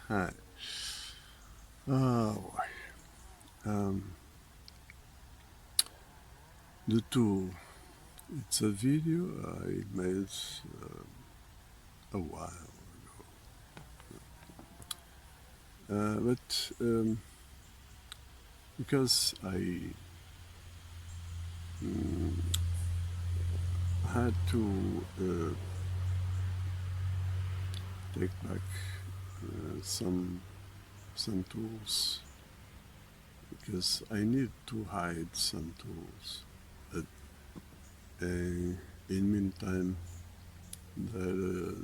Hi. Oh, boy. Um, the tool. It's a video I made a while ago. But because I mm, had to take back some tools because I need to hide some tools. But in meantime, there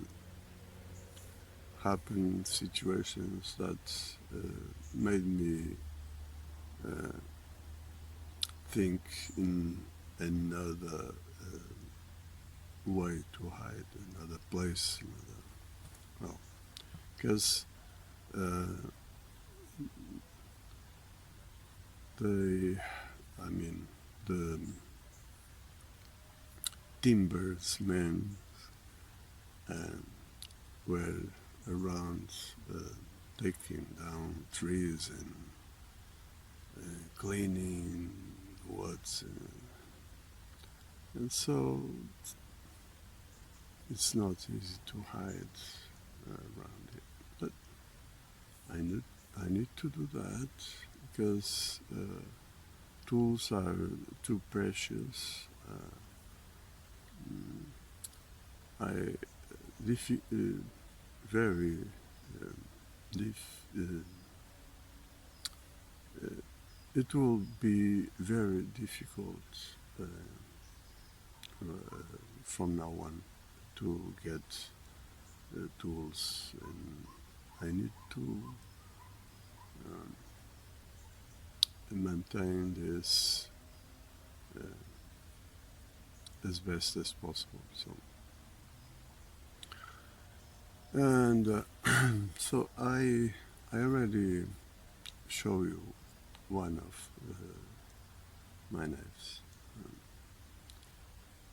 happened situations that made me uh, think in another way to hide, another place, well, because uh, the, I mean, the timbersmen uh, were around uh, taking down trees and cleaning woods, and so it's not easy to hide around it. But I need I need to do that because tools are too precious. I very um, dif- it will be very difficult uh, from now on to get tools, and I need to um, maintain this uh, as best as possible. And so I already show you one of my knives.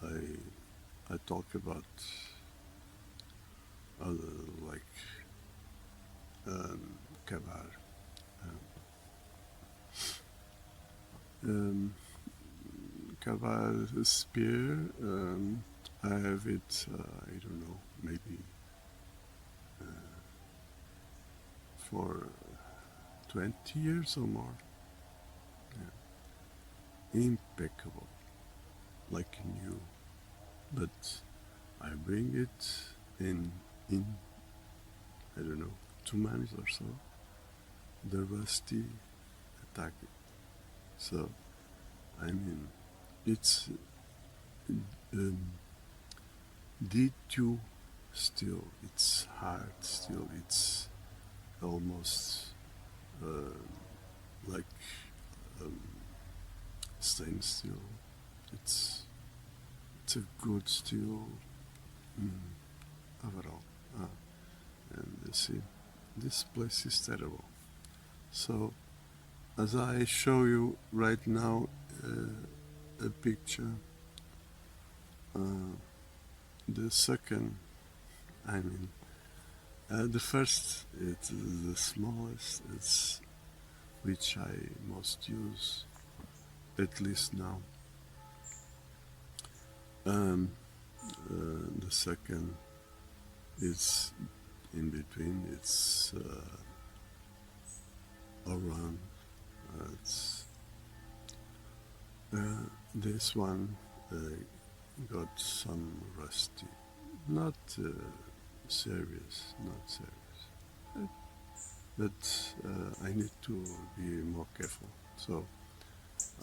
I talk about other like Kavar. Um, um, Kavar spear. I have it. I don't know, maybe for 20 years or more. Yeah. Impeccable, like new. But I bring it in I don't know 2 months or so. The rusty attack it. So I mean, it's um, D2 still. It's hard still. It's almost uh, like um, stainless steel. It's it's a good steel mm, overall. Ah, and you see, this place is terrible. So as I show you right now a picture, uh, the second, I mean, the first, it's the smallest, it's which I most use, at least now. Um, the second is in between, it's around, it's, this one uh, got some rusty, not serious, not serious. But I need to be more careful. So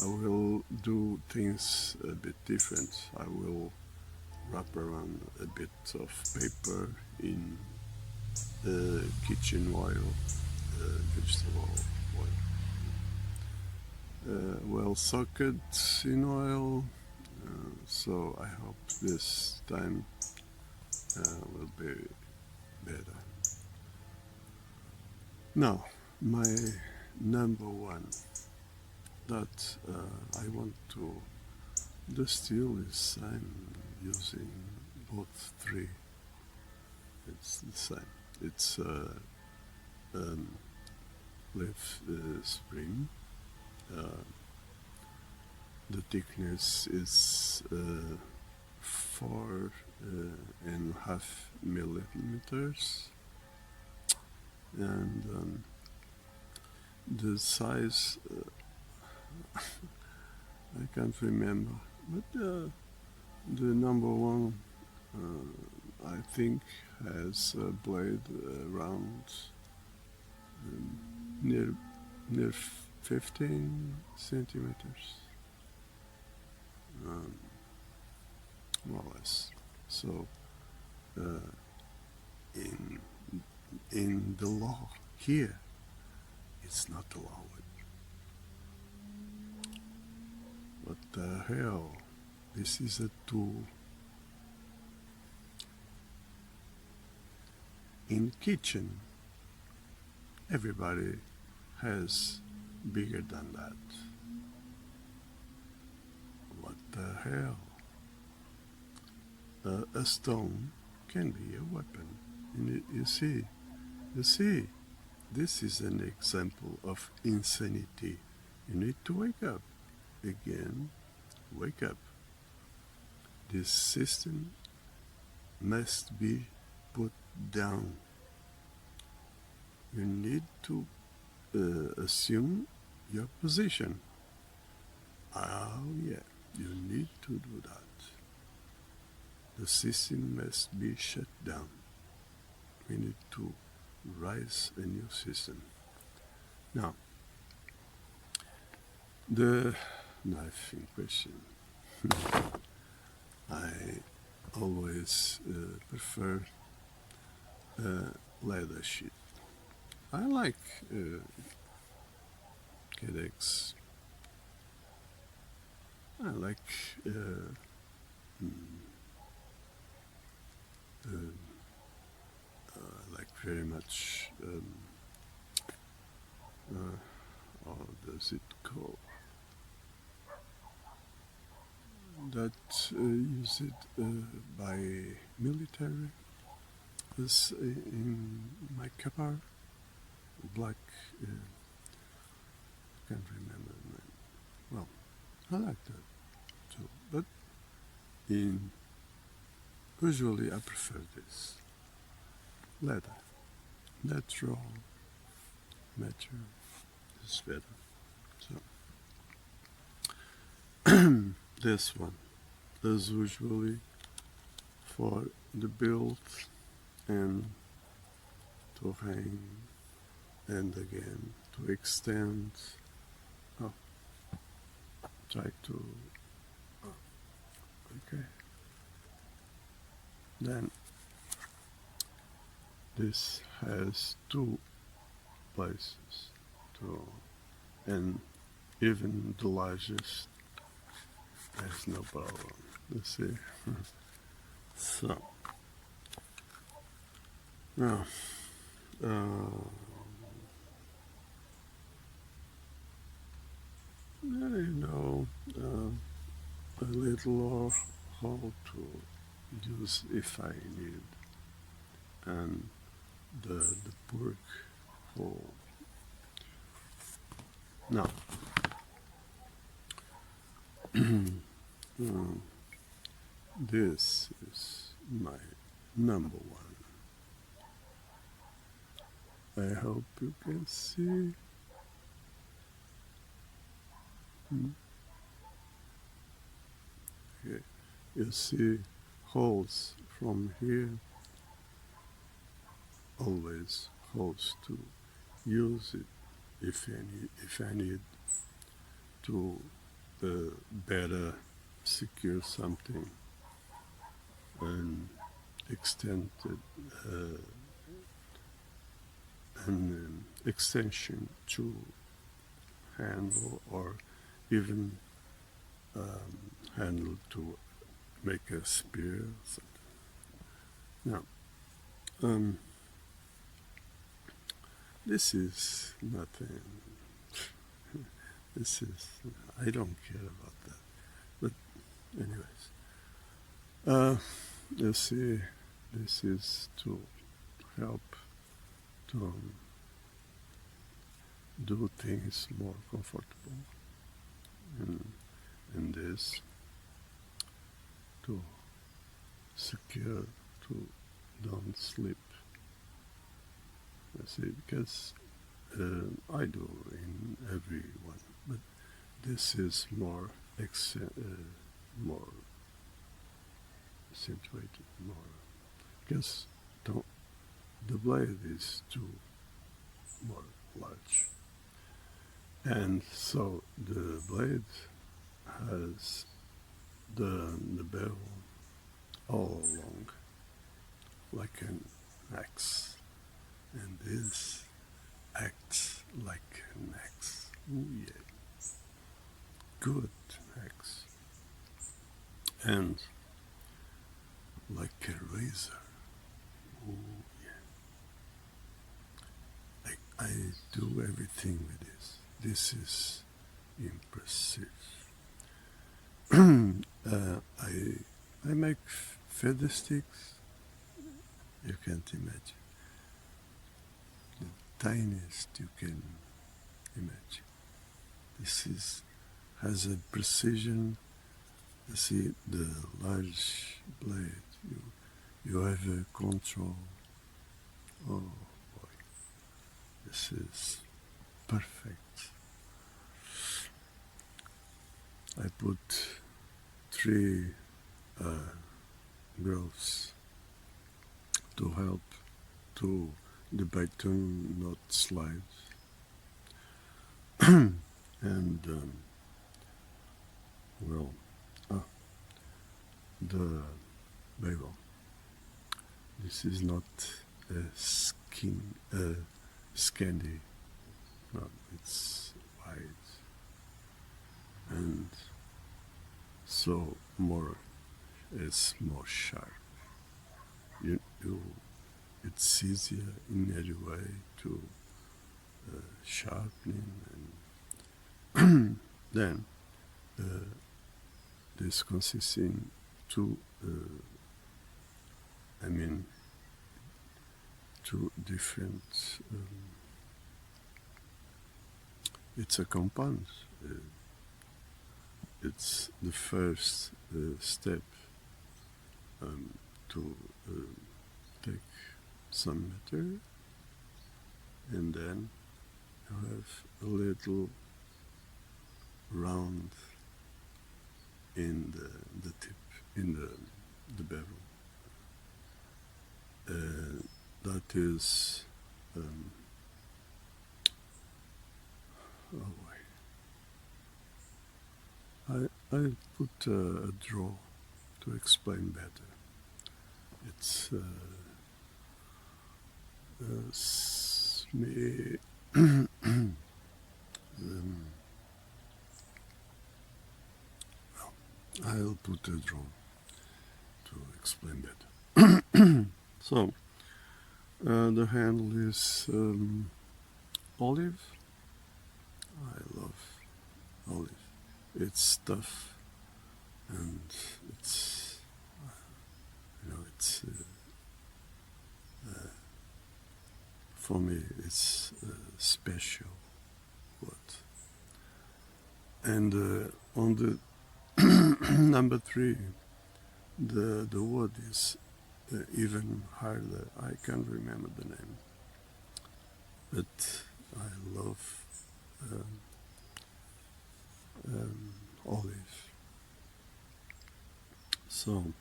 I will do things a bit different. I will wrap around a bit of paper in kitchen oil, vegetable oil, well soaked in oil. So I hope this time will be better. Now, my number one that I want to. The steel is I'm using both three. It's the same. It's leaf spring. The thickness is 4.5 millimeters, and the size I can't remember, but the number one I think has a blade around near 15 centimeters, more or less. So in the law here, it's not allowed. What the hell? This is a tool. In kitchen, everybody has bigger than that. What the hell? A stone can be a weapon. And you see, this is an example of insanity. You need to wake up. Again, wake up. This system must be put down. You need to assume your position. Oh yeah, you need to do that. The system must be shut down. We need to rise a new system. Now, the knife in question. I always prefer leather sheet. I like Cadex. I like very much. How does it go? That used by military is in my car, black. Can't remember the name. Well, I like that too, but usually I prefer this leather, natural is better. So this one is usually for the build and to hang and again to extend. Oh, try to. Okay. Then this has two places to, and even the largest has no problem. You see. So now a little how to use if I need, and the pork hole. Now, this is my number one. I hope you can see. Okay. You see holes from here, always holes to use it if I need to better secure something and extend an extension to handle or even handle to make a spear or something. Now, this is nothing. I don't care about that. But anyways, you see, this is to help to do things more comfortable. And this to secure to don't slip. I see, because I do in everyone, but this is more more accentuated, more because the blade is too more large, and so the blade has the bevel all along, like an axe, and this acts like an axe. Ooh, yeah, good axe, and like a razor. Ooh, yeah. I do everything with this. This is impressive. I make feather sticks. You can't imagine. The tiniest you can imagine. This is has a precision. You see the large blade. You have a control. Oh boy, this is perfect. I put 3 grooves to help to the bacon not slide. And well, ah, the bagel. This is not a scandy. No, it's wide and so it's more sharp. You it's easier in every way to sharpening, and then this consists in two I mean two different it's a compound. It's the first step to take some material, and then you have a little round in the tip, in the bevel. That is oh boy. I put a draw to explain better. It's me. I'll put a draw to explain better. So the handle is olive. I love olive. It's tough and it's it's for me it's special wood. And on the number 3, the wood is even harder. I can't remember the name, but I love olive. So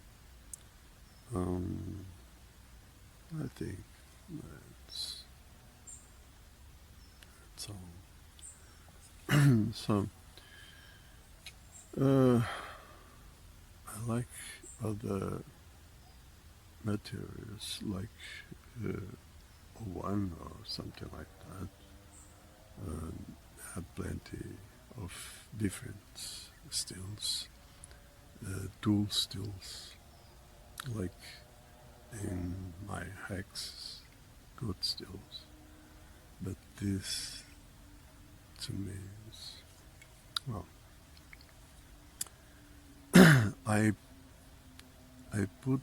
I think that's all. So I like other materials like one or something like that. Have plenty of different stills, tool stills, like in my hacks, good stills. But this, to me, is well. I put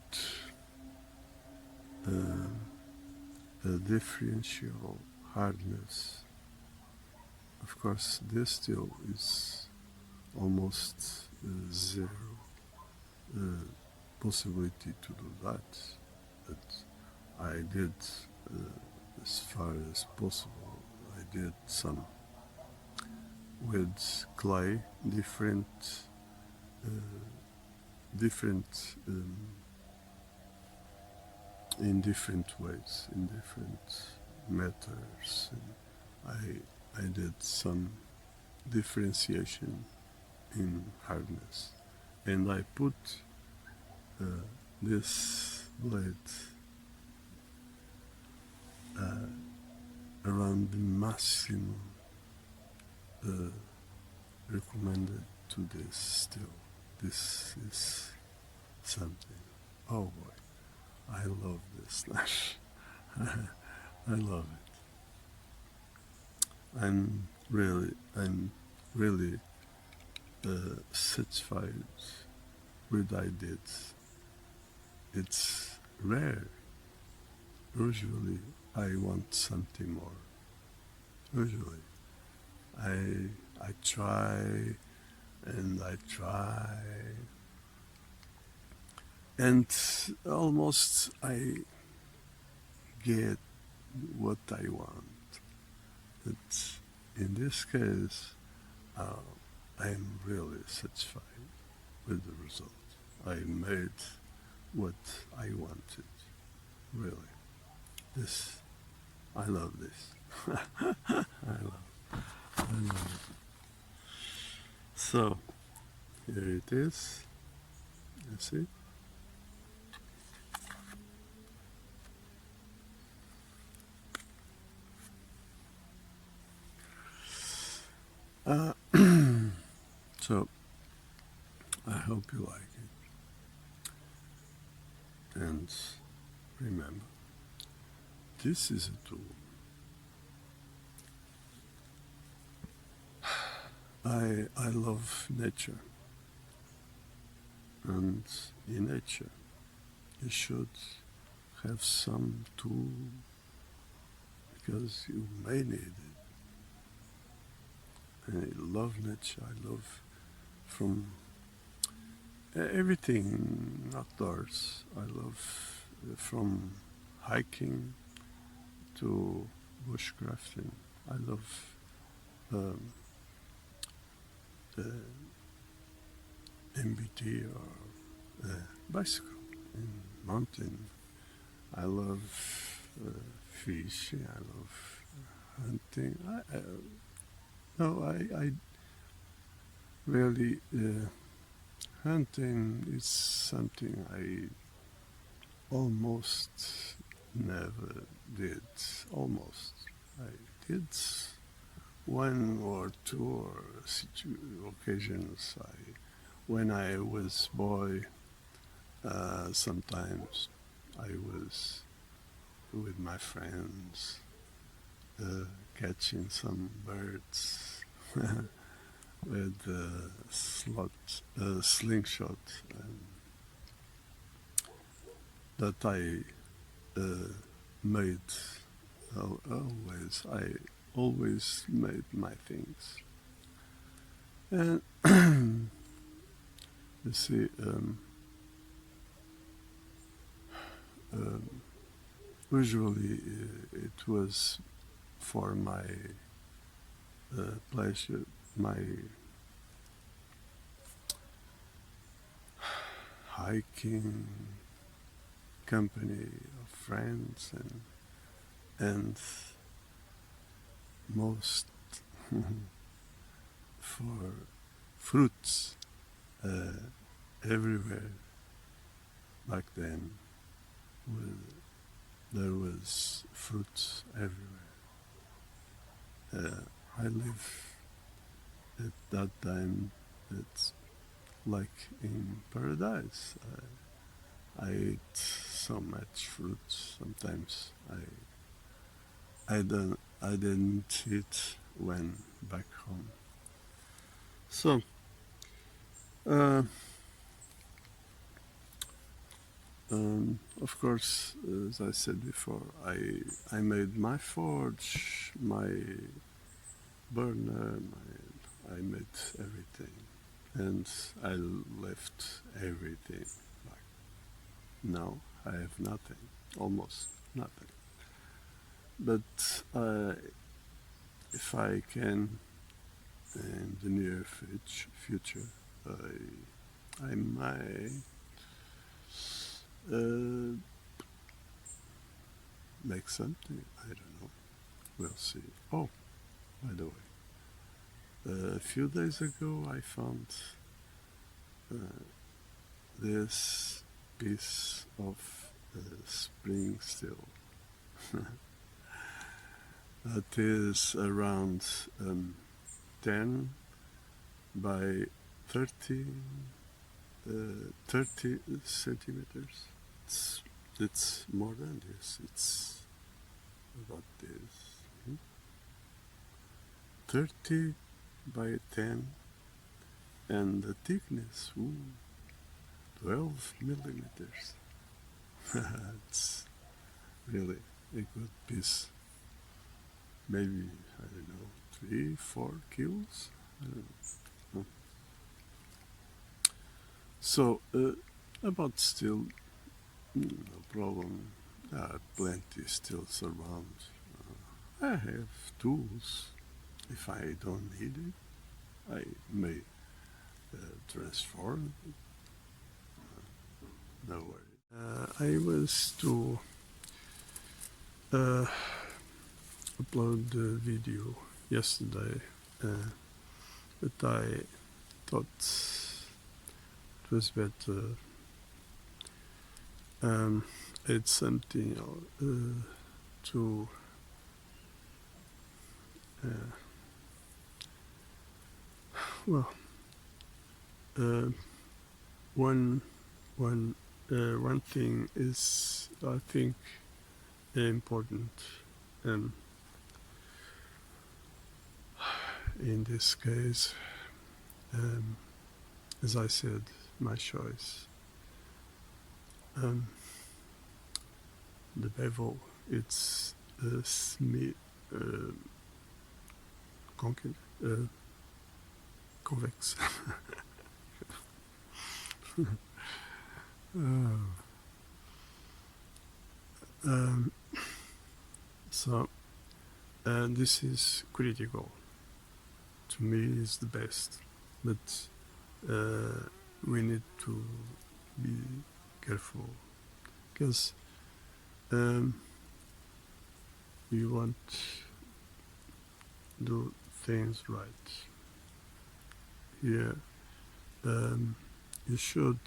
a differential hardness of course, this still is almost zero uh, possibility to do that. But I did as far as possible. I did some with clay, uh, different in different ways, in different matters. And I did some differentiation in hardness, and I put uh, this blade uh, around the maximum uh, recommended to this still. This is something. Oh boy, I love this knife. I love it. I'm really satisfied with I did. It's rare. Usually, I want something more. Usually, I try and I try, and almost I get what I want. But in this case, uh, I am really satisfied with the result. I made what I wanted. Really, this I love this. I love it. So here it is. You see. Uh, so I hope you like it. And remember, this is a tool. I love nature. And in nature, you should have some tool because you may need it. And I love nature. I love from everything outdoors. I love from hiking to bushcrafting. I love um, MBT or bicycle in mountain. I love fishing. I love hunting. No, I really hunting is something I almost never did. Almost. I did one or two or occasions. When I was boy, sometimes I was with my friends catching some birds with slingshot that I made always. I always made my things. And you see, usually it was for my pleasure, my hiking company of friends and most for fruits everywhere. Back then, there was fruits everywhere. I live at that time. It's like in paradise. I ate so much fruits. Sometimes I didn't eat when back home. So, of course, as I said before, I made my forge, my burner. I made everything, and I left everything. Like now, I have nothing, almost nothing. But if I can, in the near future, I might uh, make something. I don't know. We'll see. Oh, by the way, a few days ago I found uh, this piece of spring steel. It is around 10 by 30, 30 centimeters. It's more than this. It's about this. 30 by 10, and the thickness, 12 millimeters. It's really a good piece. Maybe, I don't know, 3-4 kilos. No. So, about steel, no problem. There are plenty steels around. I have tools. If I don't need it, I may transform it. No worry. I was to upload the video yesterday, but I thought it was better. It's something to well, one thing is, I think, important in this case. As I said, my choice. The bevel, it's convex. So this is critical. To me, is the best, but we need to be careful because you want to do things right. Here, you should.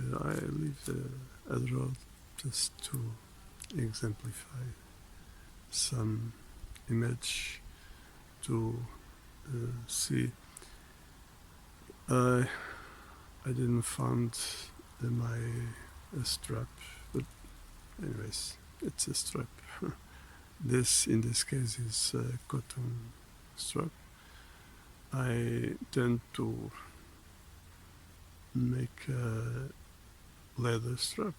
I leave the other road just to exemplify some image to see. I didn't find my strap, but anyways, it's a strap. This, in this case, is a cotton strap. I tend to make a leather strap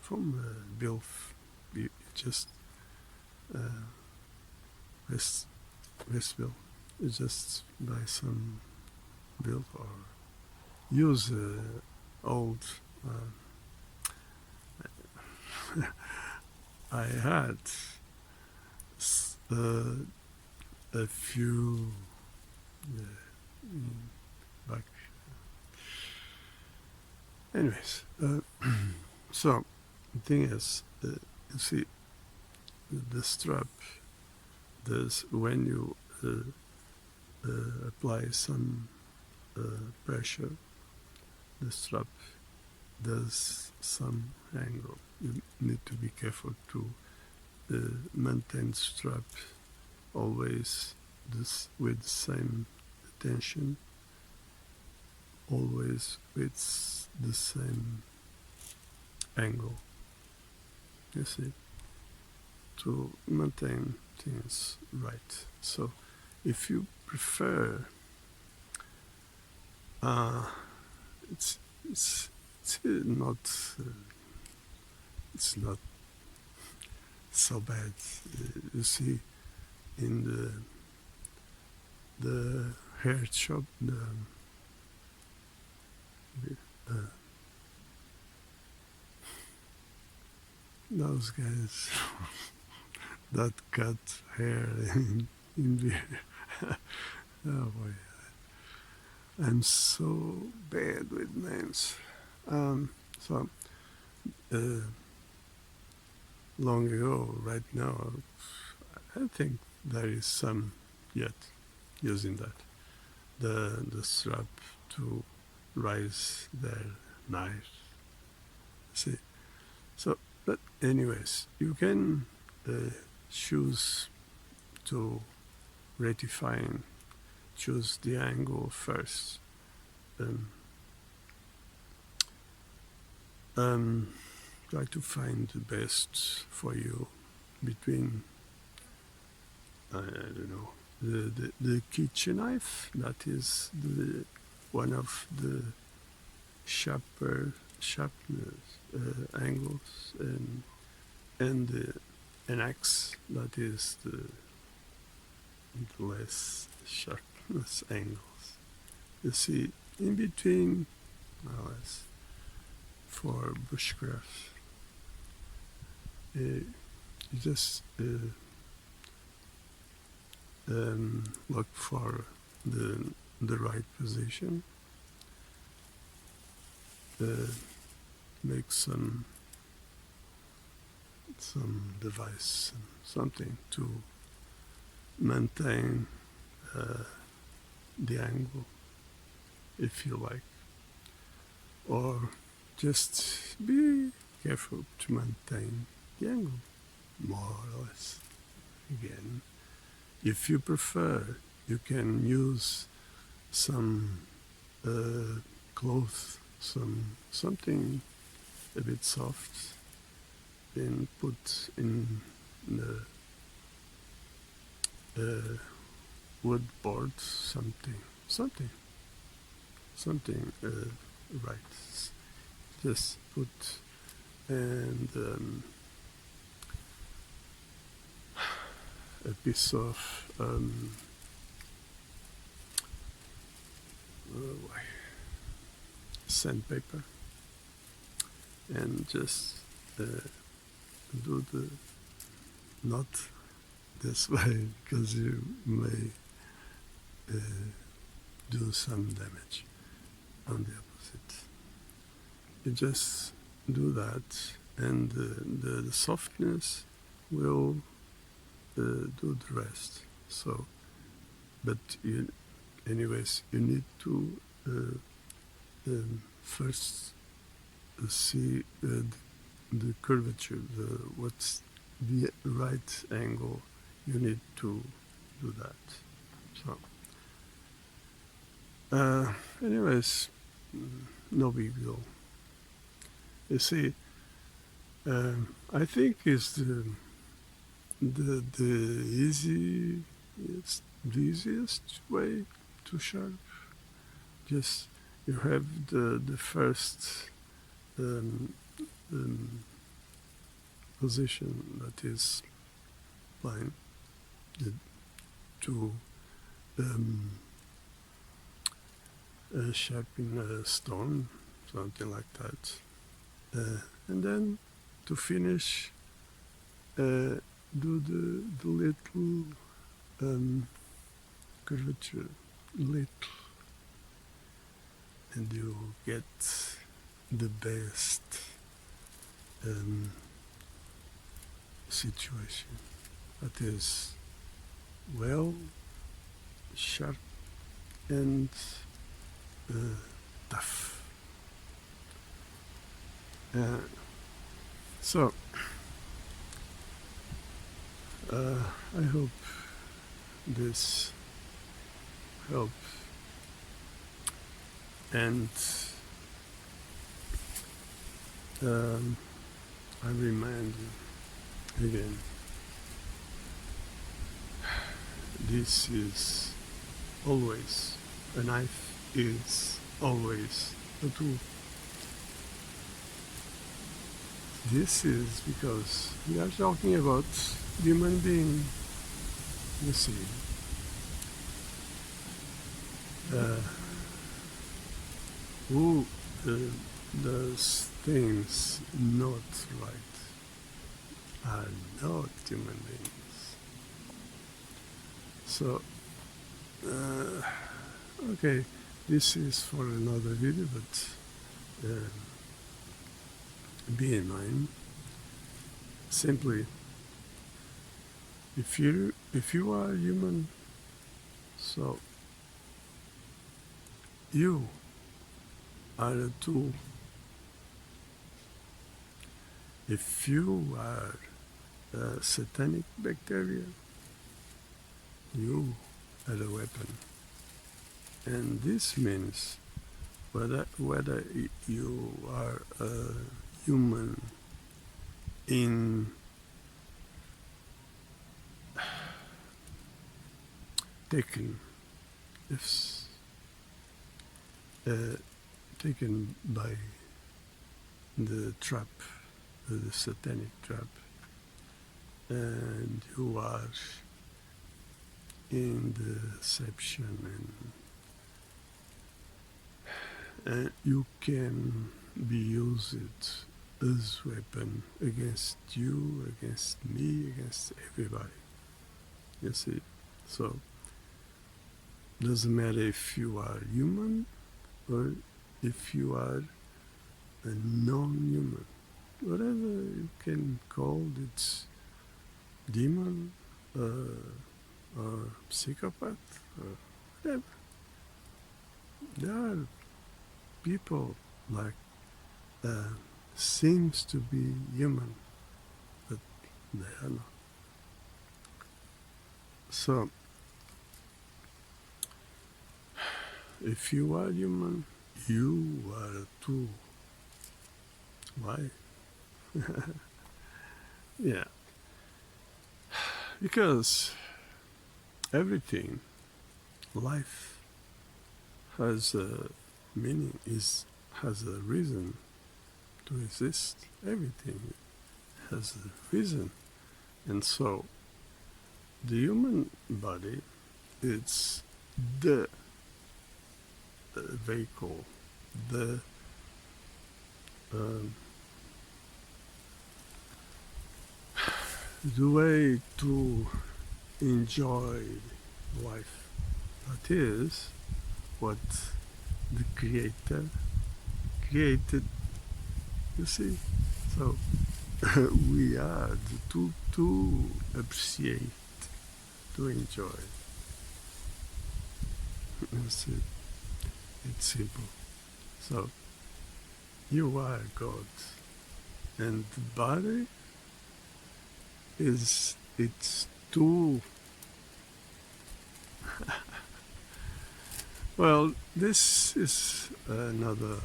from Bilf. Just Westville. You just buy some Bilf or use old. I had a few back. Anyways, so the thing is, you see, the strap does, when you apply some pressure, the strap does some angle. You need to be careful to maintain the strap always with the same tension, always with the same angle. You see, to maintain things right. So, if you prefer, it's not so bad. You see, in the hair shop, uh, those guys that cut hair in beer. Oh boy, I'm so bad with names. So uh, long ago, right now, I think there is some yet using that the strap to raise their knife. See, so but anyways, you can choose to ratifying, choose the angle first. Um, Try to find the best for you between I don't know the kitchen knife that is the one of the sharpness angles and an axe that is the less sharpness angles. You see, in between, more or less, for bushcraft, you just look for the right position, make some device, something to maintain the angle, if you like, or just be careful to maintain the angle, more or less. Again, if you prefer, you can use some cloth, something a bit soft, and put in the wood board, something right. Just put and a piece of sandpaper, and just do the not this way, because you may do some damage on the opposite. You just do that, and the softness will do the rest. So, but anyways, you need to first see the curvature, what's the right angle. You need to do that. So, anyways, no big deal. You see, I think it's the easiest way to sharp. Just you have the first position that is fine, to sharpen a stone, something like that, and then to finish, do the little curvature, little, and you get the best situation that is well sharp and tough. So I hope this helps, and I remind you again, this is always, a knife is always a tool. This is because we are talking about human being, you see. uh, who does things not right are not human beings. So, okay, this is for another video, but be in mind, simply, if you are human, so you are a tool. If you are a satanic bacteria, you are a weapon. And this means whether you are a human in taken if taken by the trap, the satanic trap, and you are in the deception, and you can be used as weapon against you, against me, against everybody. You see, so doesn't matter if you are human or if you are a non-human, whatever you can call it, demon or psychopath or whatever. There are people like seems to be human, but they are not. So if you are human, you are a tool. Why? Yeah, because everything, life has a meaning, has a reason to exist. Everything has a reason. And so the human body, it's the vehicle, the way to enjoy life. That is what the Creator created, you see. So we are the tool to appreciate, to enjoy. That's it. It's simple. So you are God, and the body is its tool. Well, this is another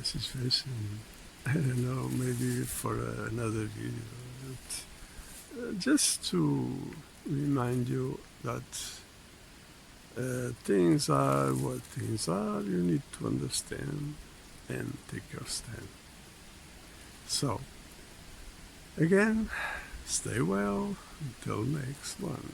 situation. I don't know, maybe for another video. But, just to remind you that things are what things are, you need to understand and take your stand. So, again, stay well until next one.